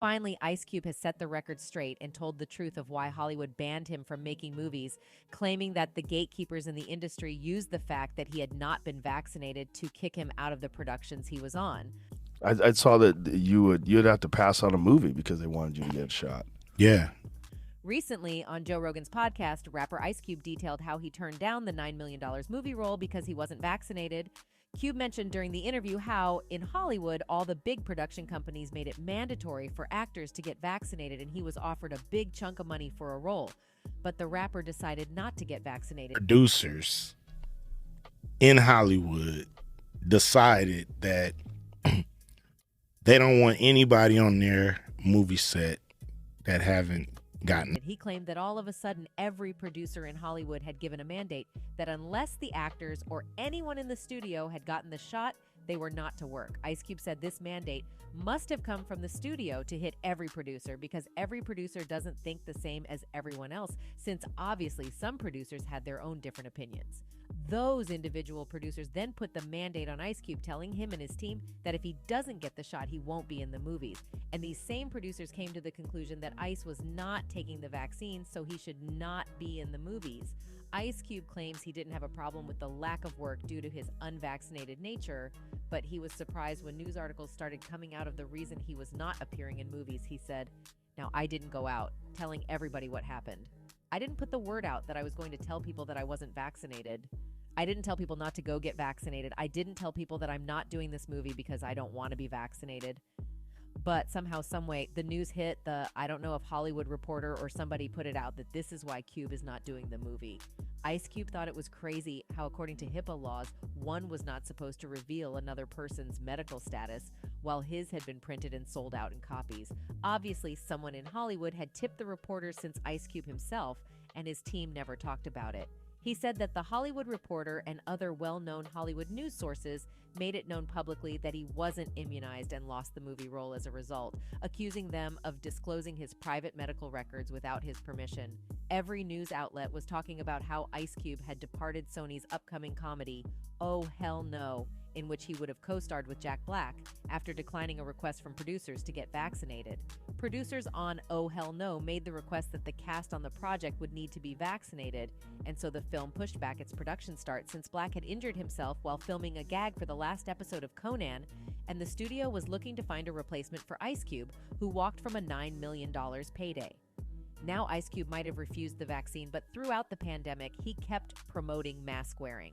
Finally, Ice Cube has set the record straight and told the truth of why Hollywood banned him from making movies, claiming that the gatekeepers in the industry used the fact that he had not been vaccinated to kick him out of the productions he was on. I saw that you'd have to pass on a movie because they wanted you to get a shot. Yeah. Recently, on Joe Rogan's podcast, rapper Ice Cube detailed how he turned down the $9 million movie role because he wasn't vaccinated. Cube mentioned during the interview how, in Hollywood, all the big production companies made it mandatory for actors to get vaccinated, and he was offered a big chunk of money for a role. But the rapper decided not to get vaccinated. Producers in Hollywood decided that they don't want anybody on their movie set that haven't gotten it. He claimed that all of a sudden every producer in Hollywood had given a mandate that unless the actors or anyone in the studio had gotten the shot, they were not to work. Ice Cube said this mandate must have come from the studio to hit every producer because every producer doesn't think the same as everyone else, since obviously some producers had their own different opinions. Those individual producers then put the mandate on Ice Cube, telling him and his team that if he doesn't get the shot, he won't be in the movies. And these same producers came to the conclusion that Ice was not taking the vaccine, so he should not be in the movies. Ice Cube claims he didn't have a problem with the lack of work due to his unvaccinated nature, but he was surprised when news articles started coming out of the reason he was not appearing in movies. He said, "Now, I didn't go out telling everybody what happened. I didn't put the word out that I was going to tell people that I wasn't vaccinated. I didn't tell people not to go get vaccinated. I didn't tell people that I'm not doing this movie because I don't want to be vaccinated." But somehow, someway, the news hit. I don't know if Hollywood Reporter or somebody put it out that this is why Cube is not doing the movie. Ice Cube thought it was crazy how, according to HIPAA laws, one was not supposed to reveal another person's medical status, while his had been printed and sold out in copies. Obviously, someone in Hollywood had tipped the reporter since Ice Cube himself and his team never talked about it. He said that the Hollywood Reporter and other well-known Hollywood news sources made it known publicly that he wasn't immunized and lost the movie role as a result, accusing them of disclosing his private medical records without his permission. Every news outlet was talking about how Ice Cube had departed Sony's upcoming comedy, Oh Hell No, in which he would have co-starred with Jack Black after declining a request from producers to get vaccinated. Producers on Oh Hell No made the request that the cast on the project would need to be vaccinated, and so the film pushed back its production start since Black had injured himself while filming a gag for the last episode of Conan, and the studio was looking to find a replacement for Ice Cube, who walked from a $9 million payday. Now Ice Cube might have refused the vaccine, but throughout the pandemic, he kept promoting mask wearing.